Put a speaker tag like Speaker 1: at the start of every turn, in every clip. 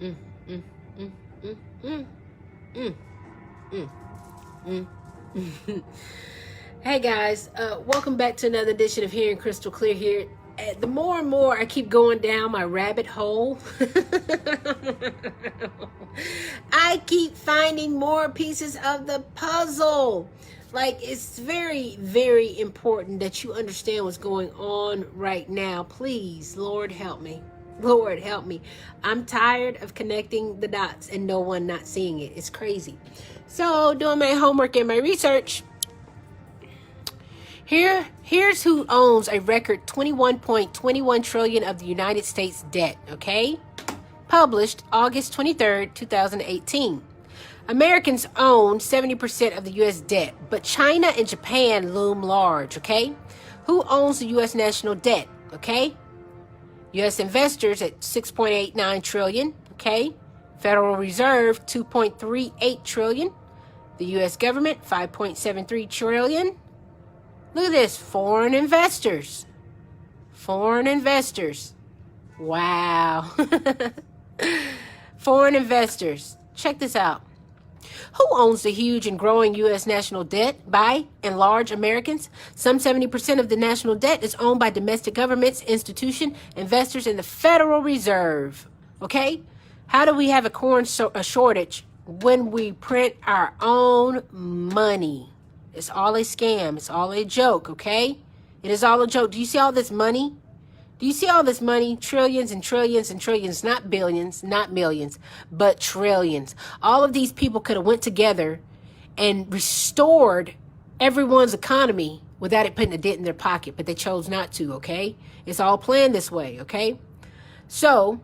Speaker 1: mm, mm, mm, mm, mm, mm, mm, mm, mm. Hey guys, welcome back to another edition of Hearing Crystal Clear here. The more and more I keep going down my rabbit hole, I keep finding more pieces of the puzzle. Like, it's very, very important that you understand what's going on right now. Please, Lord, help me. Lord, help me. I'm tired of connecting the dots and no one not seeing it. It's crazy. So, doing my homework and my research, here's who owns a record 21.21 trillion of the United States debt, okay? Published August 23rd, 2018. Americans own 70% of the U.S. debt, but China and Japan loom large, okay? Who owns the U.S. national debt, okay? U.S. investors at 6.89 trillion, okay? Federal Reserve, 2.38 trillion. The U.S. government, 5.73 trillion. Look at this, foreign investors. Foreign investors. Wow. Foreign investors. Check this out. Who owns the huge and growing U.S. national debt? By and large, Americans. Some 70% of the national debt is owned by domestic governments, institutions, investors, and the Federal Reserve. Okay? How do we have a shortage when we print our own money? It's all a scam. It's all a joke, okay? It is all a joke. Do you see all this money? Do you see all this money? Trillions and trillions and trillions, not billions, not millions, but trillions. All of these people could have went together and restored everyone's economy without it putting a dent in their pocket, but they chose not to, okay? It's all planned this way, okay? So,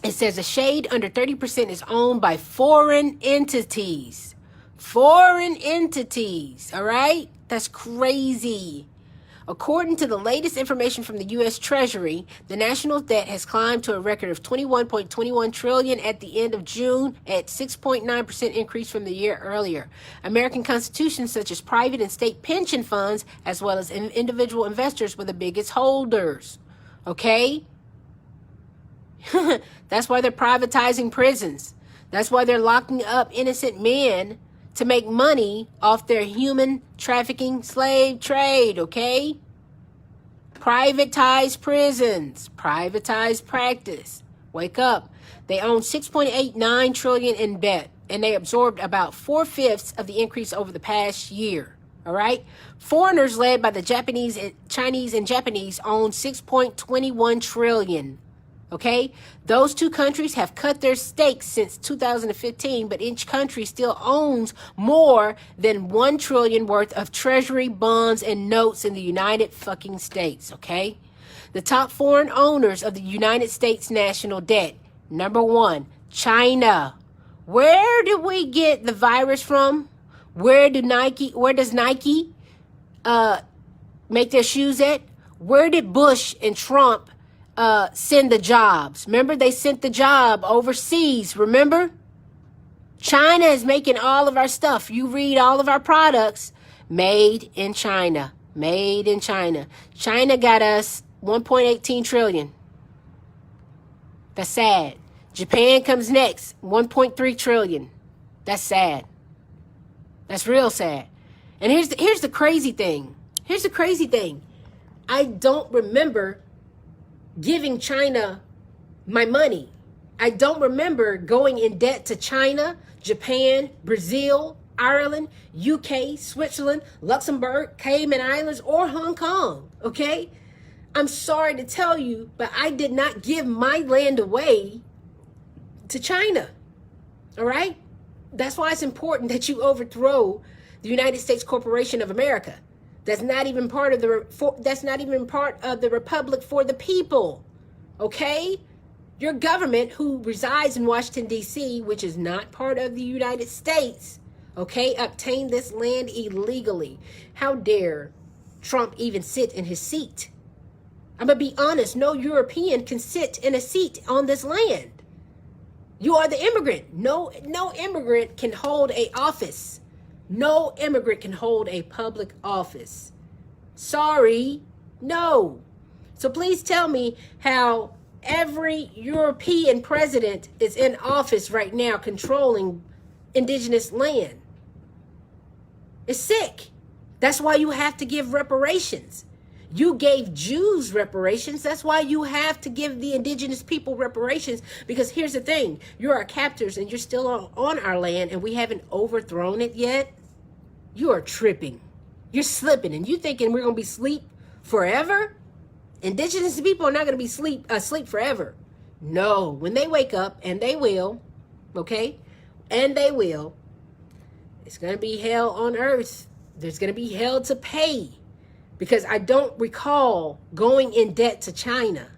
Speaker 1: it says a shade under 30% is owned by foreign entities. Foreign entities, all right? That's crazy. According to the latest information from the U.S. Treasury, the national debt has climbed to a record of 21.21 trillion at the end of June, at 6.9% increase from the year earlier. American constitutions such as private and state pension funds, as well as individual investors, were the biggest holders. Okay? That's why they're privatizing prisons. That's why they're locking up innocent men to make money off their human trafficking slave trade, okay? Privatized prisons, privatized practice. Wake up. They own 6.89 trillion in debt, and they absorbed about 4/5 of the increase over the past year, all right? Foreigners led by the Chinese and Japanese own 6.21 trillion. Okay, those two countries have cut their stakes since 2015, but each country still owns more than 1 trillion worth of treasury bonds and notes in the United fucking States. Okay, the top foreign owners of the United States national debt. Number 1, China. Where did we get the virus from? Where does Nike make their shoes at? Where did Bush and Trump send the jobs? Remember, they sent the job overseas, remember? China is making all of our stuff. You read all of our products, made in China, made in China. China got us 1.18 trillion. That's sad. Japan comes next, 1.3 trillion. That's sad. That's real sad. And here's the crazy thing. Here's the crazy thing. I don't remember giving China my money. I don't remember going in debt to China, Japan, Brazil, Ireland, UK, Switzerland, Luxembourg, Cayman Islands, or Hong Kong, okay? I'm sorry to tell you, but I did not give my land away to China, all right? That's why it's important that you overthrow the United States Corporation of America. That's not even part of the Republic for the People. Okay? Your government, who resides in Washington, D.C., which is not part of the United States, okay, obtained this land illegally. How dare Trump even sit in his seat? I'm going to be honest, no European can sit in a seat on this land. You are the immigrant. No immigrant can hold a office. No immigrant can hold a public office. Sorry, no. So please tell me how every European president is in office right now controlling indigenous land. It's sick. That's why you have to give reparations. You gave Jews reparations. That's why you have to give the indigenous people reparations. Because here's the thing. You're our captors and you're still on our land and we haven't overthrown it yet. You are tripping. You're slipping and you thinking we're going to be asleep forever? Indigenous people are not going to be asleep forever. No. When they wake up, and they will, okay? And they will. It's going to be hell on earth. There's going to be hell to pay. Because I don't recall going in debt to China.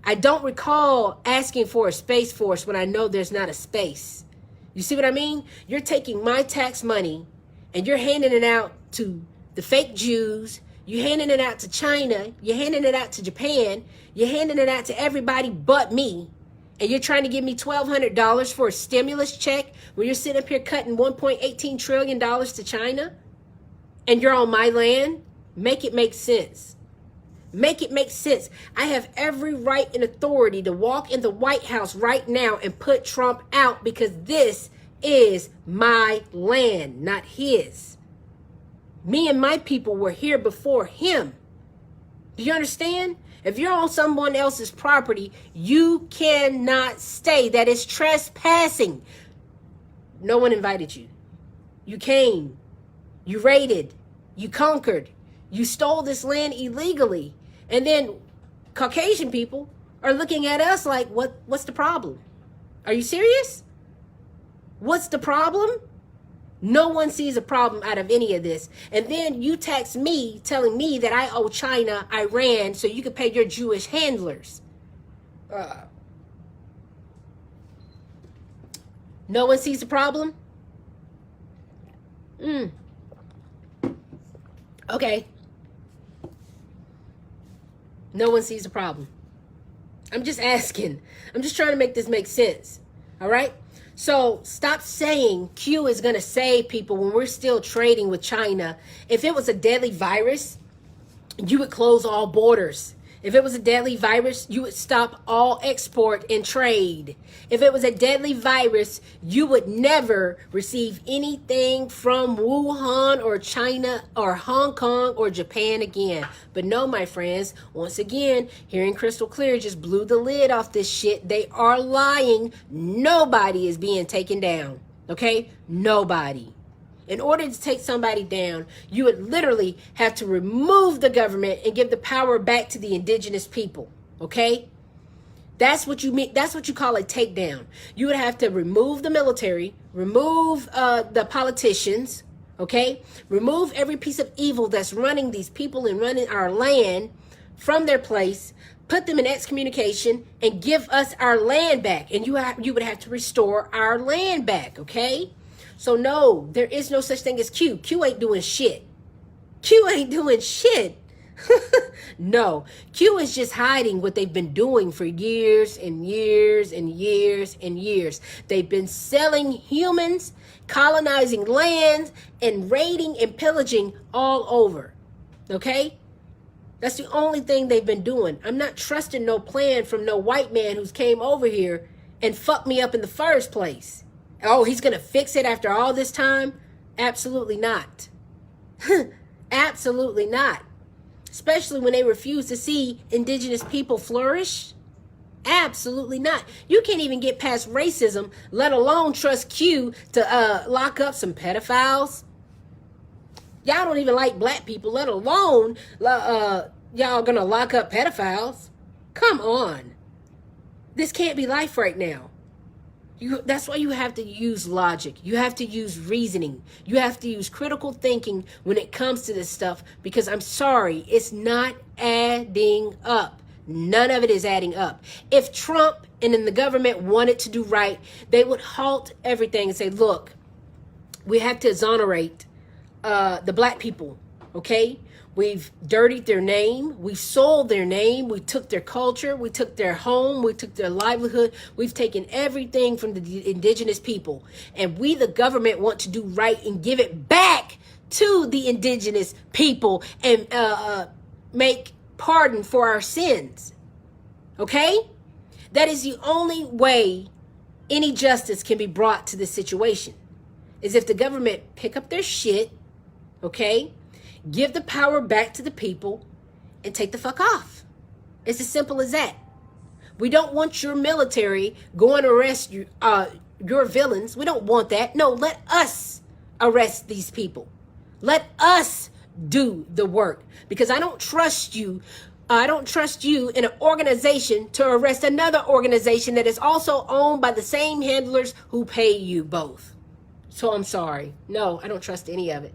Speaker 1: I don't recall asking for a space force when I know there's not a space. You see what I mean? You're taking my tax money and you're handing it out to the fake Jews. You're handing it out to China. You're handing it out to Japan. You're handing it out to everybody but me. And you're trying to give me $1,200 for a stimulus check when you're sitting up here cutting $1.18 trillion to China? And you're on my land? Make it make sense. Make it make sense. I have every right and authority to walk in the White House right now and put Trump out because this is my land, not his. Me and my people were here before him. Do you understand? If you're on someone else's property, you cannot stay. That is trespassing. No one invited you. You came. You raided. You conquered. You stole this land illegally. And then Caucasian people are looking at us like, what's the problem? Are you serious? What's the problem? No one sees a problem out of any of this. And then you text me telling me that I owe China, Iran, so you can pay your Jewish handlers. No one sees the problem? Okay. No one sees the problem. I'm just asking. I'm just trying to make this make sense. All right? So stop saying Q is going to save people when we're still trading with China. If it was a deadly virus, you would close all borders. If it was a deadly virus, you would stop all export and trade. If it was a deadly virus, you would never receive anything from Wuhan or China or Hong Kong or Japan again. But no, my friends, once again, hearing crystal clear just blew the lid off this shit. They are lying. Nobody is being taken down. Okay? Nobody. In order to take somebody down, you would literally have to remove the government and give the power back to the indigenous people. Okay? That's what you mean. That's what you call a takedown. You would have to remove the military, remove the politicians, okay? Remove every piece of evil that's running these people and running our land from their place, put them in excommunication, and give us our land back. And you would have to restore our land back, okay? So no, there is no such thing as Q. Q ain't doing shit. Q ain't doing shit. No, Q is just hiding what they've been doing for years and years and years and years. They've been selling humans, colonizing lands, and raiding and pillaging all over. Okay? That's the only thing they've been doing. I'm not trusting no plan from no white man who's came over here and fucked me up in the first place. Oh, he's going to fix it after all this time? Absolutely not. Absolutely not. Especially when they refuse to see indigenous people flourish. Absolutely not. You can't even get past racism, let alone trust Q to lock up some pedophiles. Y'all don't even like black people, let alone y'all gonna lock up pedophiles. Come on. This can't be life right now. That's why you have to use logic. You have to use reasoning. You have to use critical thinking when it comes to this stuff, because I'm sorry, it's not adding up. None of it is adding up. If Trump and then the government wanted to do right, they would halt everything and say, look, we have to exonerate the black people, okay? We've dirtied their name. We sold their name. We took their culture. We took their home. We took their livelihood. We've taken everything from the indigenous people. And we, the government, want to do right and give it back to the indigenous people and make pardon for our sins. Okay? That is the only way any justice can be brought to this situation, is if the government pick up their shit, okay, give the power back to the people, and take the fuck off. It's as simple as that. We don't want your military going to arrest your villains. We don't want that. No, let us arrest these people. Let us do the work, because I don't trust you. I don't trust you in an organization to arrest another organization that is also owned by the same handlers who pay you both. So I'm sorry. No, I don't trust any of it.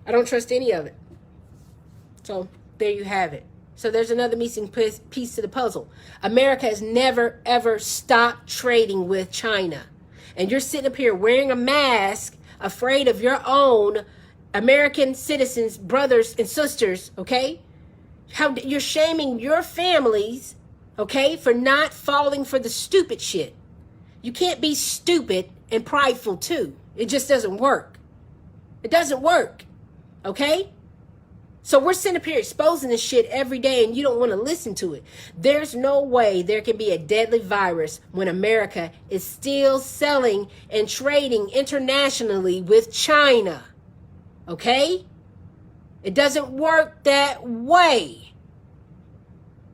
Speaker 1: I don't trust any of it. So there you have it. So there's another missing piece to the puzzle. America has never, ever stopped trading with China. And you're sitting up here wearing a mask, afraid of your own American citizens, brothers and sisters, okay? How you're shaming your families, okay, for not falling for the stupid shit. You can't be stupid and prideful too. It just doesn't work. It doesn't work, okay? So we're sitting up here exposing this shit every day, and you don't want to listen to it. There's no way there can be a deadly virus when America is still selling and trading internationally with China. Okay? It doesn't work that way.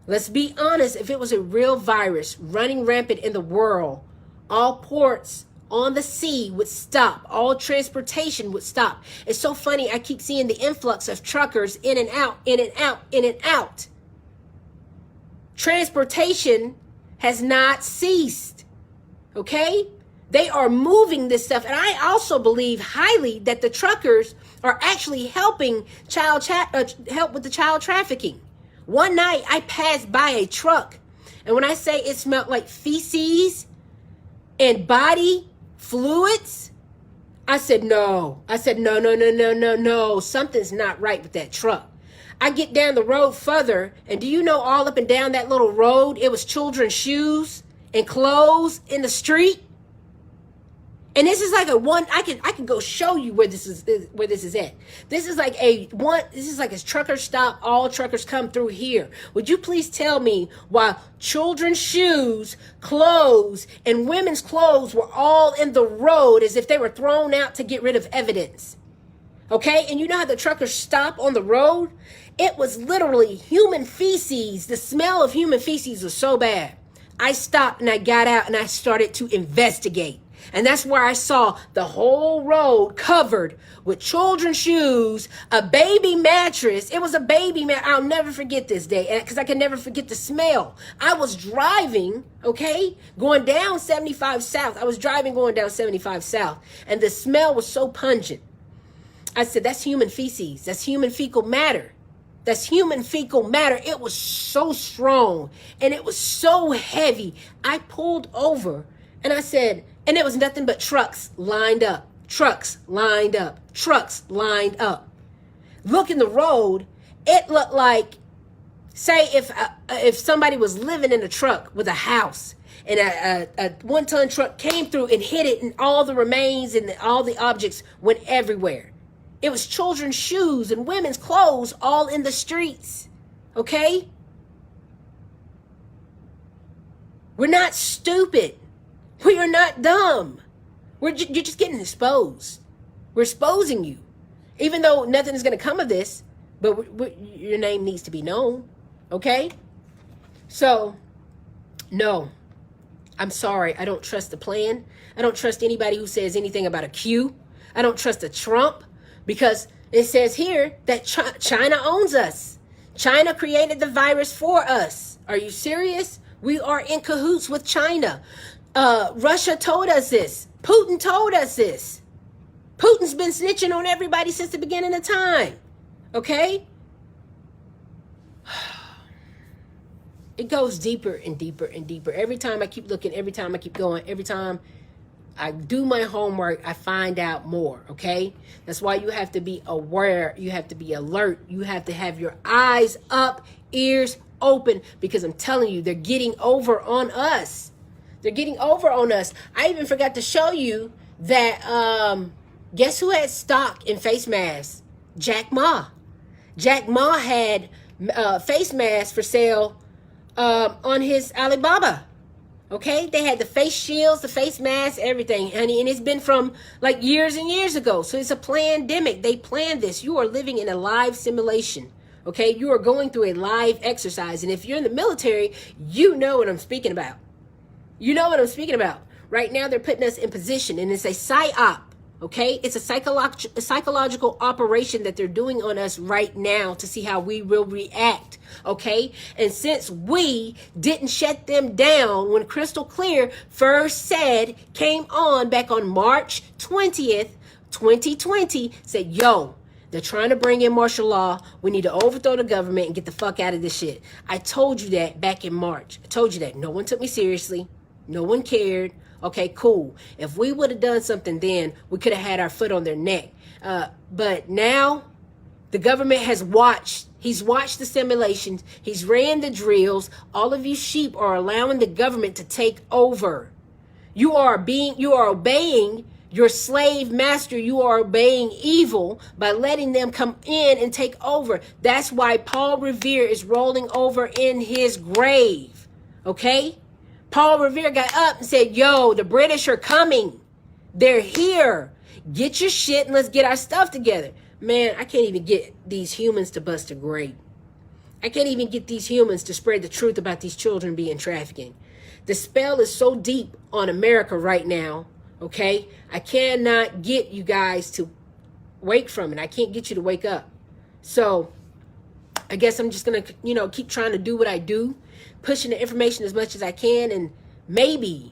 Speaker 1: Let's be honest. If it was a real virus running rampant in the world, all ports on the sea would stop. All transportation would stop. It's so funny. I keep seeing the influx of truckers in and out, in and out, in and out. Transportation has not ceased. Okay? They are moving this stuff. And I also believe highly that the truckers are actually helping help with the child trafficking. One night I passed by a truck, and when I say it smelled like feces and body fluids, I said, no. I said, no. Something's not right with that truck. I get down the road further, and do you know all up and down that little road, it was children's shoes and clothes in the street? And this is like I can go show you where this is at. This is like a trucker stop. All truckers come through here. Would you please tell me why children's shoes, clothes, and women's clothes were all in the road as if they were thrown out to get rid of evidence? Okay? And you know how the truckers stop on the road? It was literally human feces. The smell of human feces was so bad. I stopped and I got out and I started to investigate. And that's where I saw the whole road covered with children's shoes, a baby mattress. It was a baby mattress. I'll never forget this day because I can never forget the smell. I was driving, okay, going down 75 South. I was driving going down 75 South, and the smell was so pungent. I said, that's human feces. That's human fecal matter. That's human fecal matter. It was so strong, and it was so heavy. I pulled over, and I said, and it was nothing but trucks lined up, trucks lined up, trucks lined up. Look in the road, it looked like, say if somebody was living in a truck with a house, and a one-ton truck came through and hit it, and all the remains and all the objects went everywhere. It was children's shoes and women's clothes all in the streets, okay? We're not stupid. We are not dumb. You're just getting exposed. We're exposing you. Even though nothing is going to come of this, but your name needs to be known. Okay? So, no. I'm sorry. I don't trust the plan. I don't trust anybody who says anything about a Q. I don't trust a Trump, because it says here that China owns us. China created the virus for us. Are you serious? We are in cahoots with China. Russia told us this. Putin told us this. Putin's been snitching on everybody since the beginning of time. Okay? It goes deeper and deeper and deeper. Every time I keep looking, every time I keep going, every time I do my homework, I find out more, okay? That's why you have to be aware. You have to be alert. You have to have your eyes up, ears open, because I'm telling you, they're getting over on us. They're getting over on us. I even forgot to show you that, guess who had stock in face masks? Jack Ma. Jack Ma had face masks for sale on his Alibaba. Okay, they had the face shields, the face masks, everything, honey, and it's been from like years and years ago. So it's a pandemic. They planned this. You are living in a live simulation. Okay, you are going through a live exercise, and if you're in the military, you know what I'm speaking about. You know what I'm speaking about. Right now, they're putting us in position, and it's a psyop. Okay, it's a psychological operation that they're doing on us right now to see how we will react. Okay, and since we didn't shut them down when Crystal Clear first came on back on March 20th, 2020, said, yo, they're trying to bring in martial law. We need to overthrow the government and get the fuck out of this shit. I told you that back in March. I told you that. No one took me seriously. No one cared. Okay, cool. If we would have done something then, we could have had our foot on their neck. But now, the government has watched. He's watched the simulations. He's ran the drills. All of you sheep are allowing the government to take over. You are obeying your slave master. You are obeying evil by letting them come in and take over. That's why Paul Revere is rolling over in his grave. Okay? Paul Revere got up and said, yo, the British are coming. They're here. Get your shit and let's get our stuff together. Man, I can't even get these humans to bust a grape. I can't even get these humans to spread the truth about these children being trafficking. The spell is so deep on America right now, okay? I cannot get you guys to wake from it. I can't get you to wake up. So I guess I'm just going to, keep trying to do what I do, pushing the information as much as I can, and maybe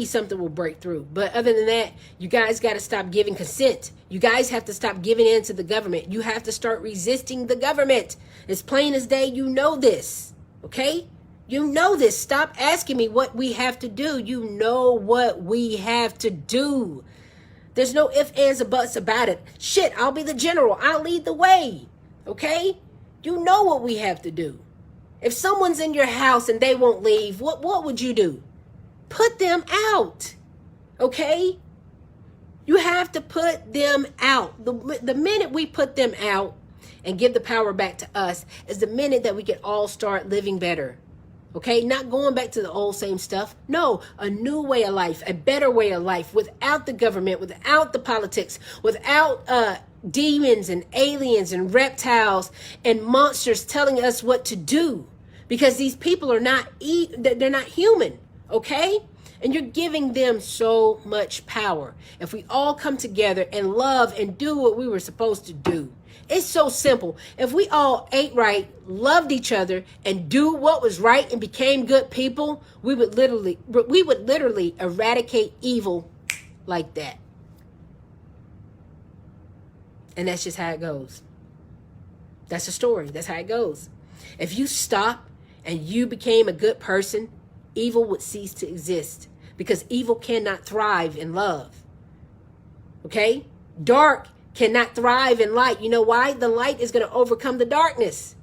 Speaker 1: something will break through. But other than that, you guys got to stop giving consent. You guys have to stop giving in to the government. You have to start resisting the government. It's plain as day. You know this, okay? You know this. Stop asking me what we have to do. You know what we have to do. There's no ifs, ands, or buts about it. Shit, I'll be the general. I'll lead the way, okay? You know what we have to do. If someone's in your house and they won't leave, what would you do? Put them out, okay? You have to put them out. The minute we put them out and give the power back to us is the minute that we can all start living better, okay? Not going back to the old same stuff. No, a new way of life, a better way of life without the government, without the politics, without demons and aliens and reptiles and monsters telling us what to do. Because these people are they're not human, okay? And you're giving them so much power. If we all come together and love and do what we were supposed to do, it's so simple. If we all ate right, loved each other, and do what was right and became good people, we would literally eradicate evil like that. And that's just how it goes. That's the story. That's how it goes. If you stop and you became a good person, evil would cease to exist, because evil cannot thrive in love. Okay? Dark cannot thrive in light. You know why? The light is going to overcome the darkness.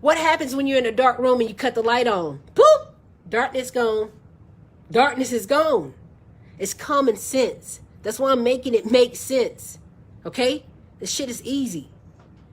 Speaker 1: What happens when you're in a dark room and you cut the light on? Boop! Darkness gone. Darkness is gone. It's common sense. That's why I'm making it make sense. Okay? This shit is easy.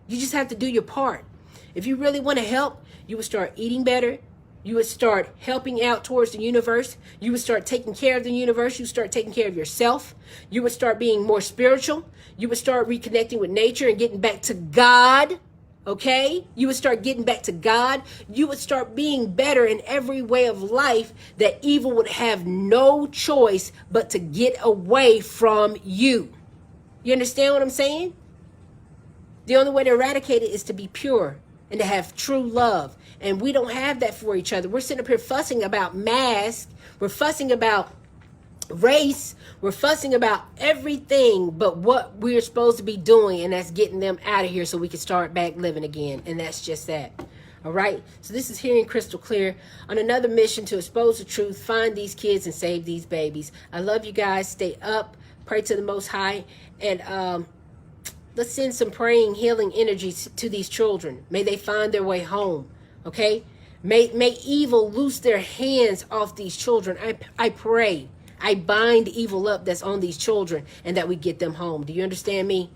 Speaker 1: You just have to do your part. If you really want to help, you would start eating better. You would start helping out towards the universe. You would start taking care of the universe. You would start taking care of yourself. You would start being more spiritual. You would start reconnecting with nature and getting back to God. Okay? You would start getting back to God. You would start being better in every way of life, that evil would have no choice but to get away from you. You understand what I'm saying? The only way to eradicate it is to be pure and to have true love. And we don't have that for each other. We're sitting up here fussing about masks. We're fussing about race. We're fussing about everything but what we're supposed to be doing, and that's getting them out of here so we can start back living again. And that's just that. All right? So this is Hearing Crystal Clear on another mission to expose the truth, find these kids, and save these babies. I love you guys. Stay up. Pray to the Most High. And let's send some praying, healing energies to these children. May they find their way home. Okay? May evil loose their hands off these children. I pray. I bind evil up that's on these children, and that we get them home. Do you understand me?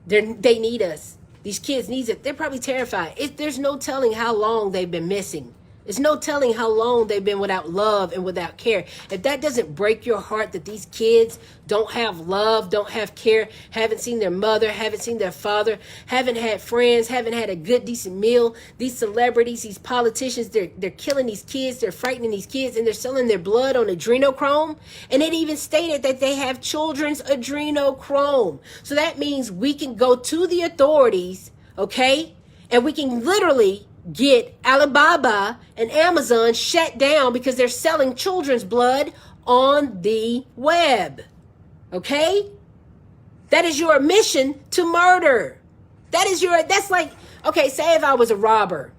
Speaker 1: They need us. These kids need it. They're probably terrified. There's no telling how long they've been missing. There's no telling how long they've been without love and without care. If that doesn't break your heart that these kids don't have love, don't have care, haven't seen their mother, haven't seen their father, haven't had friends, haven't had a good, decent meal. These celebrities, these politicians, they're killing these kids, they're frightening these kids, and they're selling their blood on adrenochrome. And it even stated that they have children's adrenochrome. So that means we can go to the authorities, okay? And we can literally get Alibaba and Amazon shut down because they're selling children's blood on the web. Okay? That is your mission to murder. That's like, okay, say if I was a robber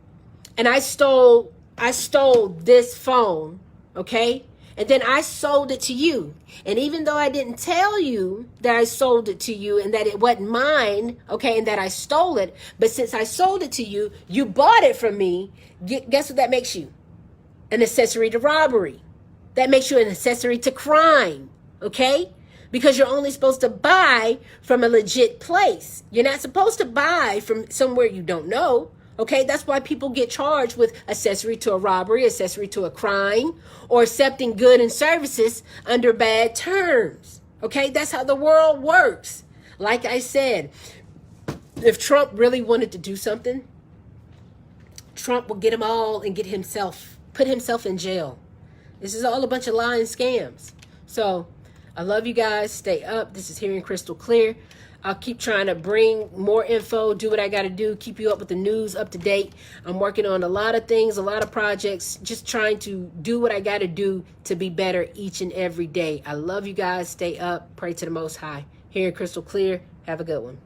Speaker 1: and I stole this phone, okay? And then I sold it to you. And even though I didn't tell you that I sold it to you and that it wasn't mine, okay, and that I stole it, but since I sold it to you, you bought it from me, guess what that makes you? An accessory to robbery. That makes you an accessory to crime, okay? Because you're only supposed to buy from a legit place. You're not supposed to buy from somewhere you don't know. Okay, that's why people get charged with accessory to a robbery, accessory to a crime, or accepting goods and services under bad terms. Okay, that's how the world works. Like I said, if Trump really wanted to do something, Trump will get them all and put himself in jail. This is all a bunch of lying scams. So, I love you guys. Stay up. This is Hearing Crystal Clear. I'll keep trying to bring more info, do what I got to do, keep you up with the news, up to date. I'm working on a lot of things, a lot of projects, just trying to do what I got to do to be better each and every day. I love you guys. Stay up. Pray to the Most High. Hearing Crystal Clear. Have a good one.